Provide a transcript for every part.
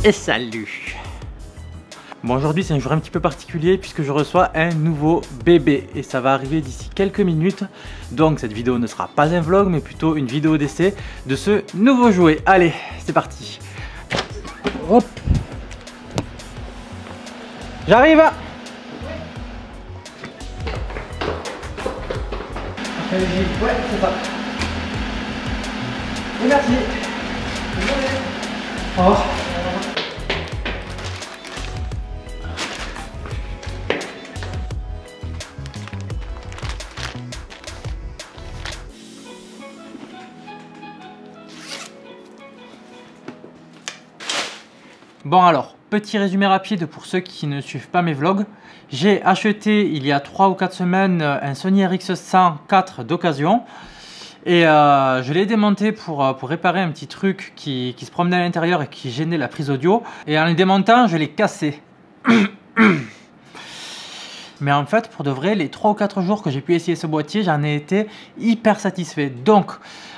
Et salut. Bon, aujourd'hui c'est un jour un petit peu particulier puisque je reçois un nouveau bébé et ça va arriver d'ici quelques minutes. Donc cette vidéo ne sera pas un vlog mais plutôt une vidéo d'essai de ce nouveau jouet. Allez, c'est parti. Hop. J'arrive. Ouais, c'est ça. Et merci. Au revoir. Bon alors, petit résumé rapide pour ceux qui ne suivent pas mes vlogs. J'ai acheté il y a 3 ou 4 semaines un Sony RX100 IV d'occasion. Et je l'ai démonté pour réparer un petit truc qui se promenait à l'intérieur et qui gênait la prise audio. Et en le démontant, je l'ai cassé. Mais en fait, pour de vrai, les 3 ou 4 jours que j'ai pu essayer ce boîtier, j'en ai été hyper satisfait. Donc,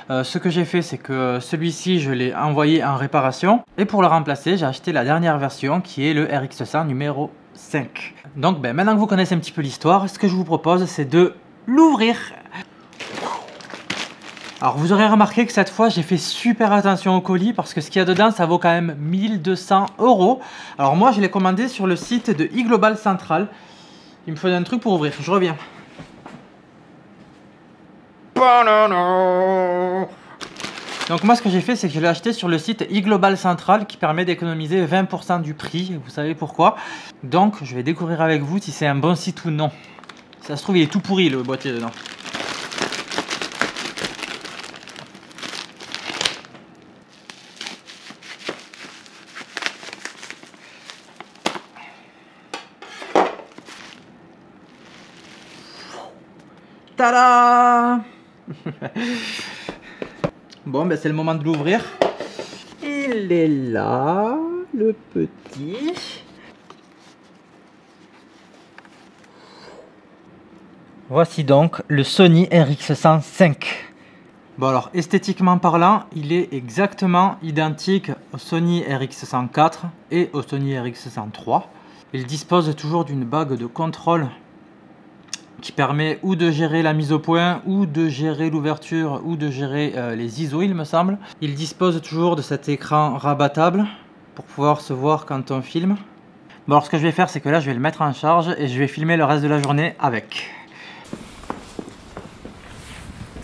ce que j'ai fait, c'est que celui-ci, je l'ai envoyé en réparation. Et pour le remplacer, j'ai acheté la dernière version qui est le RX100 numéro 5. Donc, maintenant que vous connaissez un petit peu l'histoire, ce que je vous propose, c'est de l'ouvrir. Alors, vous aurez remarqué que cette fois, j'ai fait super attention au colis parce que ce qu'il y a dedans, ça vaut quand même 1200 €. Alors, moi, je l'ai commandé sur le site de iGlobal Central. Il me faut un truc pour ouvrir, je reviens. Donc moi ce que j'ai fait c'est que je l'ai acheté sur le site iGlobal Central qui permet d'économiser 20% du prix, vous savez pourquoi. Donc je vais découvrir avec vous si c'est un bon site ou non. Si ça se trouve il est tout pourri le boîtier dedans. Tada. Bon, ben c'est le moment de l'ouvrir. Il est là, le petit. Voici donc le Sony RX100 V. Bon alors, esthétiquement parlant, il est exactement identique au Sony RX100 IV et au Sony RX100 III. Il dispose toujours d'une bague de contrôle qui permet ou de gérer la mise au point, ou de gérer l'ouverture, ou de gérer les ISO, il me semble. Il dispose toujours de cet écran rabattable pour pouvoir se voir quand on filme. Bon alors ce que je vais faire, c'est que là je vais le mettre en charge et je vais filmer le reste de la journée avec.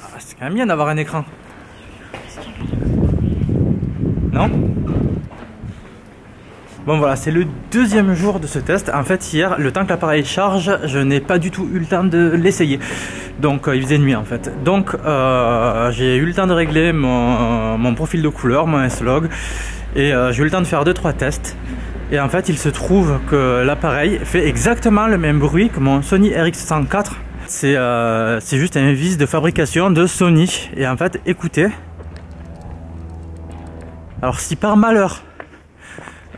Ah, c'est quand même bien d'avoir un écran. Non ? Bon voilà, c'est le deuxième jour de ce test. En fait hier, le temps que l'appareil charge, je n'ai pas du tout eu le temps de l'essayer. Donc il faisait nuit en fait. Donc j'ai eu le temps de régler mon profil de couleur, mon S-Log. Et j'ai eu le temps de faire 2-3 tests. Et en fait il se trouve que l'appareil fait exactement le même bruit que mon Sony RX100 IV. C'est juste un vice de fabrication de Sony. Et en fait écoutez. Alors si par malheur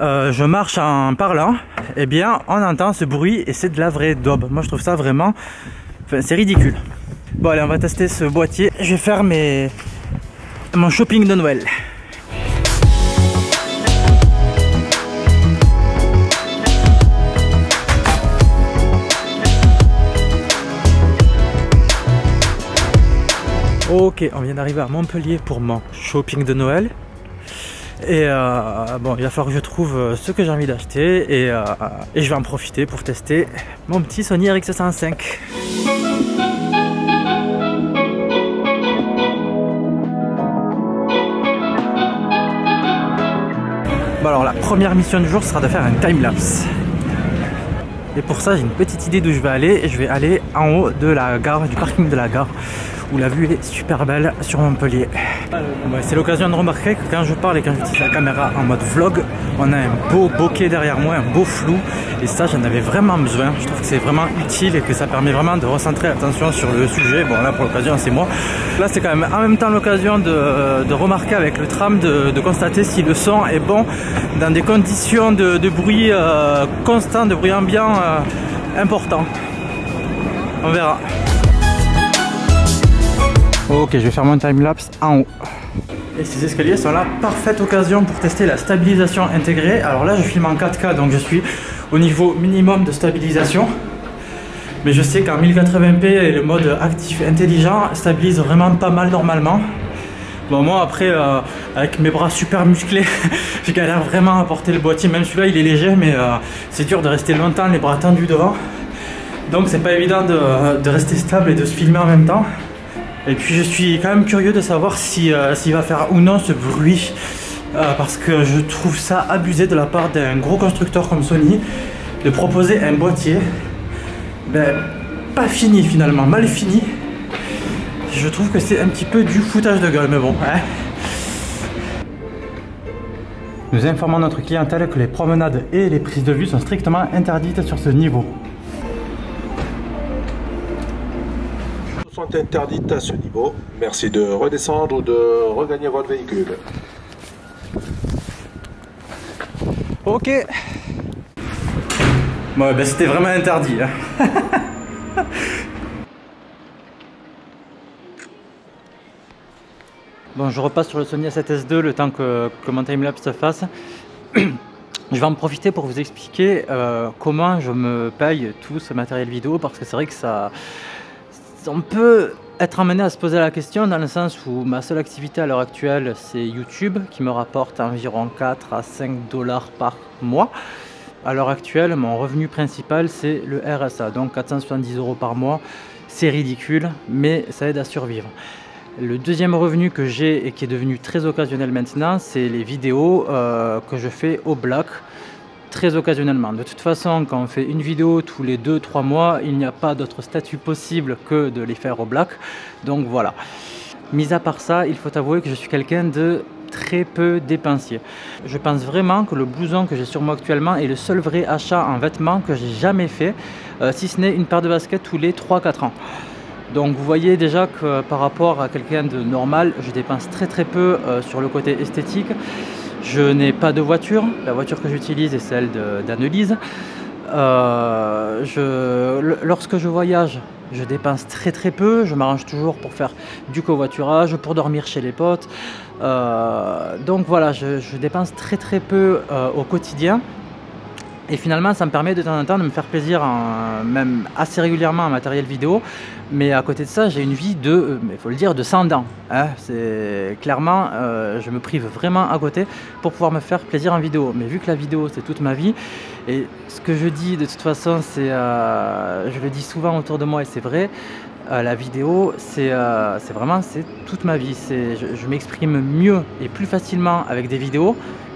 je marche en parlant, eh bien on entend ce bruit et c'est de la vraie daube. Moi je trouve ça vraiment, enfin, c'est ridicule. Bon allez, on va tester ce boîtier. Je vais faire mon shopping de Noël. Ok, on vient d'arriver à Montpellier pour mon shopping de Noël. Et bon, il va falloir que je trouve ce que j'ai envie d'acheter et je vais en profiter pour tester mon petit Sony RX100 V. Bon alors la première mission du jour sera de faire un time-lapse. Et pour ça j'ai une petite idée d'où je vais aller. Je vais aller en haut de la gare, du parking de la gare, où la vue est super belle sur Montpellier. Ouais, c'est l'occasion de remarquer que quand je parle et quand j'utilise la caméra en mode vlog, on a un beau bokeh derrière moi, un beau flou. Et ça, j'en avais vraiment besoin. Je trouve que c'est vraiment utile et que ça permet vraiment de recentrer l'attention sur le sujet. Bon, là, pour l'occasion, c'est moi. Là, c'est quand même en même temps l'occasion de remarquer avec le tram, de constater si le son est bon dans des conditions de bruit constant, de bruit ambiant important. On verra. Ok, je vais faire mon timelapse en haut. Et ces escaliers sont la parfaite occasion pour tester la stabilisation intégrée. Alors là je filme en 4K, donc je suis au niveau minimum de stabilisation. Mais je sais qu'en 1080p et le mode actif intelligent stabilise vraiment pas mal normalement. Bon, moi après avec mes bras super musclés je galère vraiment à porter le boîtier. Même celui-là il est léger, mais c'est dur de rester longtemps les bras tendus devant. Donc c'est pas évident de rester stable et de se filmer en même temps. Et puis je suis quand même curieux de savoir s'il va faire ou non ce bruit. Parce que je trouve ça abusé de la part d'un gros constructeur comme Sony de proposer un boîtier pas fini finalement, mal fini. Je trouve que c'est un petit peu du foutage de gueule, mais bon. Hein. Nous informons notre clientèle que les promenades et les prises de vue sont strictement interdites sur ce niveau. Sont interdites à ce niveau. Merci de redescendre ou de regagner votre véhicule. Ok. Bon, ben c'était vraiment interdit. Hein. Bon, je repasse sur le Sony A7S II le temps que mon timelapse se fasse. Je vais en profiter pour vous expliquer comment je me paye tout ce matériel vidéo, parce que c'est vrai que on peut être amené à se poser la question dans le sens où ma seule activité à l'heure actuelle c'est YouTube qui me rapporte environ 4 à 5 $ par mois. À l'heure actuelle, mon revenu principal c'est le RSA, donc 470 € par mois. C'est ridicule, mais ça aide à survivre. Le deuxième revenu que j'ai et qui est devenu très occasionnel maintenant, c'est les vidéos que je fais au black, très occasionnellement. De toute façon, quand on fait une vidéo tous les 2-3 mois, il n'y a pas d'autre statut possible que de les faire au black. Donc voilà. Mis à part ça, il faut avouer que je suis quelqu'un de très peu dépensier. Je pense vraiment que le blouson que j'ai sur moi actuellement est le seul vrai achat en vêtements que j'ai jamais fait, si ce n'est une paire de baskets tous les 3-4 ans. Donc vous voyez déjà que par rapport à quelqu'un de normal, je dépense très peu sur le côté esthétique. Je n'ai pas de voiture, la voiture que j'utilise est celle d'Annelise. Lorsque je voyage, je dépense très peu, je m'arrange toujours pour faire du covoiturage, pour dormir chez les potes. Donc voilà, je dépense très peu au quotidien. Et finalement, ça me permet de temps en temps de me faire plaisir, même assez régulièrement en matériel vidéo. Mais à côté de ça, j'ai une vie de, il faut le dire, de 100 dents. Hein. C'est clairement, je me prive vraiment à côté pour pouvoir me faire plaisir en vidéo. Mais vu que la vidéo, c'est toute ma vie, et ce que je dis de toute façon, c'est, je le dis souvent autour de moi et c'est vrai, la vidéo, c'est vraiment toute ma vie. Je m'exprime mieux et plus facilement avec des vidéos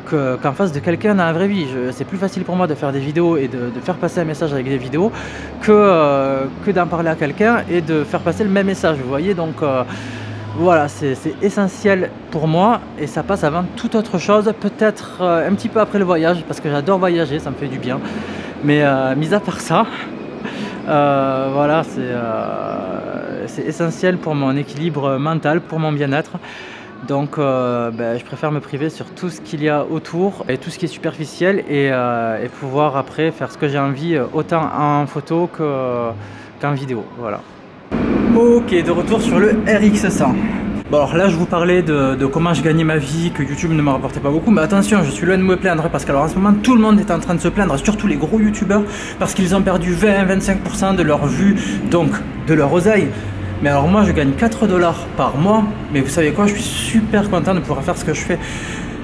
qu'en face de quelqu'un dans la vraie vie. C'est plus facile pour moi de faire des vidéos et de faire passer un message avec des vidéos que d'en parler à quelqu'un et de faire passer le même message, vous voyez. Donc voilà, c'est essentiel pour moi et ça passe avant toute autre chose, peut-être un petit peu après le voyage, parce que j'adore voyager, ça me fait du bien. Mais mis à part ça, voilà, c'est essentiel pour mon équilibre mental, pour mon bien-être. Donc je préfère me priver sur tout ce qu'il y a autour et tout ce qui est superficiel et pouvoir après faire ce que j'ai envie autant en photo qu'en vidéo. Voilà. Ok, de retour sur le RX100. Bon alors là je vous parlais de comment je gagnais ma vie, que YouTube ne me rapportait pas beaucoup, mais attention, je suis loin de me plaindre parce qu'alors en ce moment tout le monde est en train de se plaindre, surtout les gros youtubeurs, parce qu'ils ont perdu 20-25% de leur vue, donc de leur oseille. Mais alors moi je gagne 4 $ par mois, mais vous savez quoi, je suis super content de pouvoir faire ce que je fais.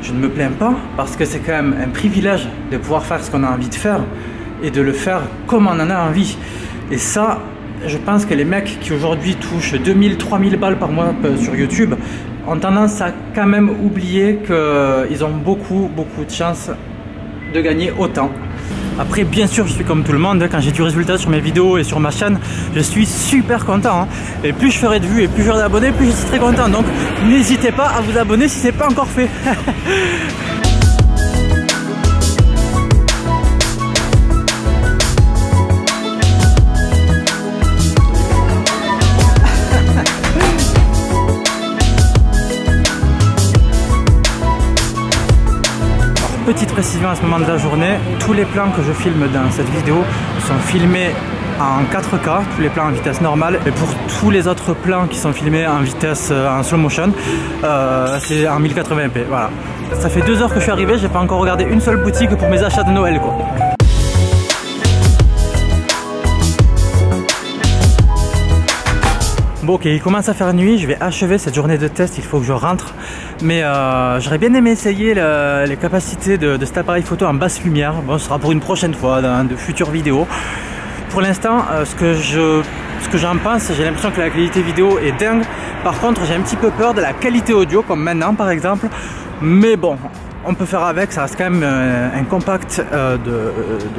Je ne me plains pas parce que c'est quand même un privilège de pouvoir faire ce qu'on a envie de faire et de le faire comme on en a envie. Et ça, je pense que les mecs qui aujourd'hui touchent 2000-3000 balles par mois sur YouTube ont tendance à quand même oublier qu'ils ont beaucoup de chances de gagner autant. Après, bien sûr, je suis comme tout le monde, quand j'ai du résultat sur mes vidéos et sur ma chaîne, je suis super content. Hein. Et plus je ferai de vues et plus j'aurai d'abonnés, plus je serai très content. Donc, n'hésitez pas à vous abonner si ce n'est pas encore fait. Petite précision à ce moment de la journée, tous les plans que je filme dans cette vidéo sont filmés en 4K, tous les plans en vitesse normale, et pour tous les autres plans qui sont filmés en vitesse en slow motion, c'est en 1080p. Voilà. Ça fait 2 heures que je suis arrivé, j'ai pas encore regardé une seule boutique pour mes achats de Noël, quoi. Bon, ok, il commence à faire nuit, je vais achever cette journée de test, il faut que je rentre. Mais j'aurais bien aimé essayer les capacités de cet appareil photo en basse lumière. Bon, ce sera pour une prochaine fois, dans de futures vidéos. Pour l'instant, ce que j'en pense, j'ai l'impression que la qualité vidéo est dingue. Par contre, j'ai un petit peu peur de la qualité audio, comme maintenant par exemple. Mais bon, on peut faire avec, ça reste quand même un compact de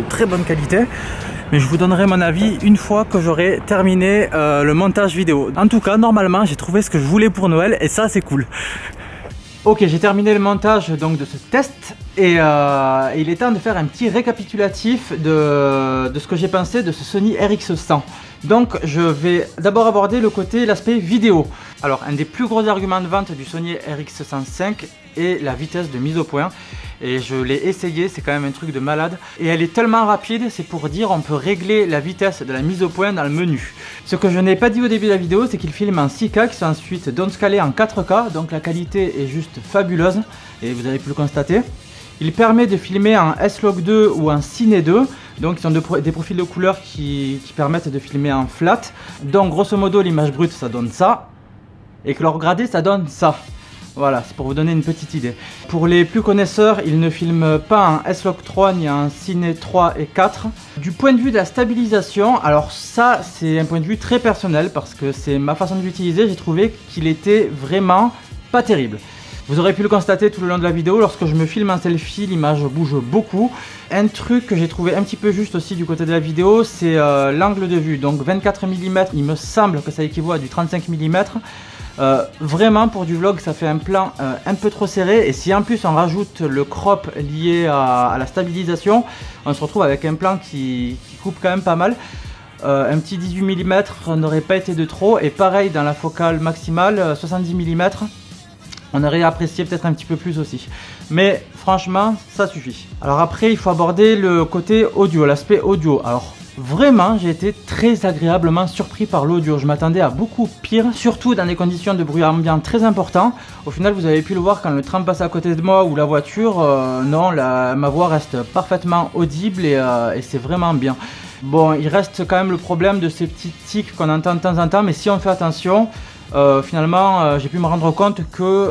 très bonne qualité. Mais je vous donnerai mon avis une fois que j'aurai terminé le montage vidéo. En tout cas, normalement, j'ai trouvé ce que je voulais pour Noël et ça, c'est cool. Ok, j'ai terminé le montage donc de ce test et il est temps de faire un petit récapitulatif de ce que j'ai pensé de ce Sony RX100. Donc je vais d'abord aborder l'aspect vidéo. Alors un des plus gros arguments de vente du Sony RX105 est la vitesse de mise au point. Et je l'ai essayé, c'est quand même un truc de malade. Et elle est tellement rapide, c'est pour dire on peut régler la vitesse de la mise au point dans le menu. Ce que je n'ai pas dit au début de la vidéo, c'est qu'il filme en 6K qui sont ensuite downscalés en 4K. Donc la qualité est juste fabuleuse et vous avez pu le constater. Il permet de filmer en S-Log2 ou en Cine 2. Donc ils sont des profils de couleurs qui permettent de filmer en flat. Donc grosso modo l'image brute ça donne ça. Et que leur gradé ça donne ça. Voilà, c'est pour vous donner une petite idée. Pour les plus connaisseurs, il ne filme pas en S-Log3 ni en Cine 3 et 4. Du point de vue de la stabilisation, alors ça c'est un point de vue très personnel parce que c'est ma façon de l'utiliser, j'ai trouvé qu'il était vraiment pas terrible. Vous aurez pu le constater tout le long de la vidéo, lorsque je me filme en selfie, l'image bouge beaucoup. Un truc que j'ai trouvé un petit peu juste aussi du côté de la vidéo, c'est l'angle de vue. Donc 24 mm, il me semble que ça équivaut à du 35 mm. Vraiment pour du vlog ça fait un plan un peu trop serré et si en plus on rajoute le crop lié à la stabilisation, on se retrouve avec un plan qui coupe quand même pas mal. Un petit 18 mm n'aurait pas été de trop et pareil dans la focale maximale 70 mm on aurait apprécié peut-être un petit peu plus aussi, mais franchement ça suffit. Alors après il faut aborder le côté audio, l'aspect audio. Alors vraiment, j'ai été très agréablement surpris par l'audio. Je m'attendais à beaucoup pire, surtout dans des conditions de bruit ambiant très importants. Au final, vous avez pu le voir quand le tram passe à côté de moi ou la voiture. Non, ma voix reste parfaitement audible et c'est vraiment bien. Bon, il reste quand même le problème de ces petits tics qu'on entend de temps en temps, mais si on fait attention, finalement, j'ai pu me rendre compte que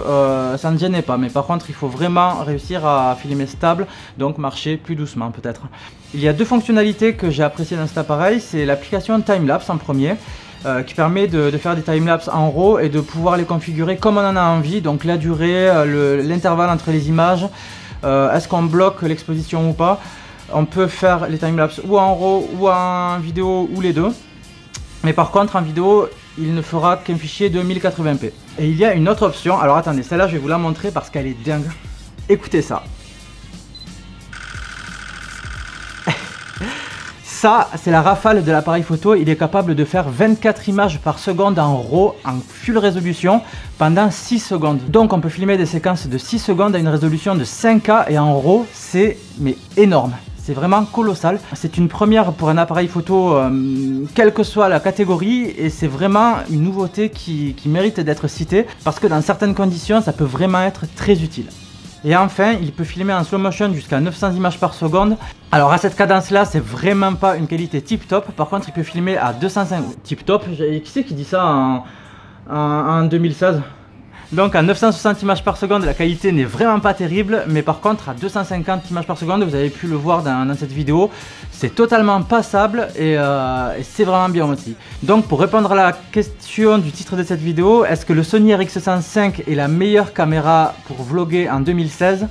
ça ne gênait pas. Mais par contre, il faut vraiment réussir à filmer stable, donc marcher plus doucement peut-être. Il y a deux fonctionnalités que j'ai appréciées dans cet appareil. C'est l'application Timelapse en premier, qui permet de faire des timelapses en RAW et de pouvoir les configurer comme on en a envie. Donc la durée, l'intervalle entre les images, est-ce qu'on bloque l'exposition ou pas. On peut faire les timelapses ou en RAW ou en vidéo ou les deux. Mais par contre en vidéo, il ne fera qu'un fichier de 1080p. Et il y a une autre option, alors attendez, celle-là je vais vous la montrer parce qu'elle est dingue. Écoutez ça. Ça, c'est la rafale de l'appareil photo. Il est capable de faire 24 images par seconde en RAW, en full résolution, pendant 6 secondes. Donc on peut filmer des séquences de 6 secondes à une résolution de 5K et en RAW, c'est énorme. C'est vraiment colossal. C'est une première pour un appareil photo, quelle que soit la catégorie, et c'est vraiment une nouveauté qui mérite d'être citée, parce que dans certaines conditions, ça peut vraiment être très utile. Et enfin, il peut filmer en slow motion jusqu'à 900 images par seconde. Alors à cette cadence-là, c'est vraiment pas une qualité tip-top. Par contre, il peut filmer à 205 tip-top. Qui c'est qui dit ça en 2016? Donc à 960 images par seconde, la qualité n'est vraiment pas terrible, mais par contre à 250 images par seconde, vous avez pu le voir dans cette vidéo, c'est totalement passable et c'est vraiment bien aussi. Donc pour répondre à la question du titre de cette vidéo, est-ce que le Sony RX105 est la meilleure caméra pour vlogger en 2016 ?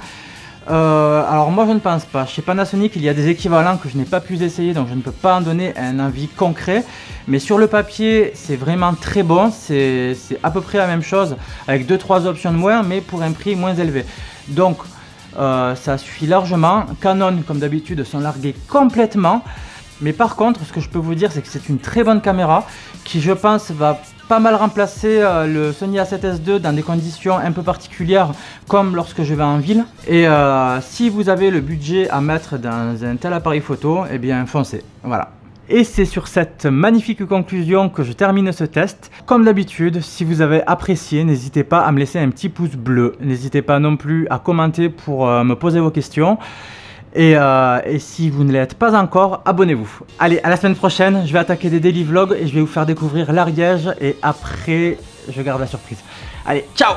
Alors moi je ne pense pas. Chez Panasonic il y a des équivalents que je n'ai pas pu essayer, donc je ne peux pas en donner un avis concret, mais sur le papier c'est vraiment très bon, c'est à peu près la même chose avec 2-3 options de moins mais pour un prix moins élevé, donc ça suffit largement. Canon comme d'habitude sont largués complètement, mais par contre ce que je peux vous dire c'est que c'est une très bonne caméra qui je pense va pas mal remplacer le Sony A7S II dans des conditions un peu particulières comme lorsque je vais en ville. Et si vous avez le budget à mettre dans un tel appareil photo, eh bien foncez, voilà. Et c'est sur cette magnifique conclusion que je termine ce test. Comme d'habitude, si vous avez apprécié, n'hésitez pas à me laisser un petit pouce bleu. N'hésitez pas non plus à commenter pour me poser vos questions. Et si vous ne l'êtes pas encore, abonnez-vous. Allez, à la semaine prochaine, je vais attaquer des daily vlogs et je vais vous faire découvrir l'Ariège. Et après, je garde la surprise. Allez, ciao!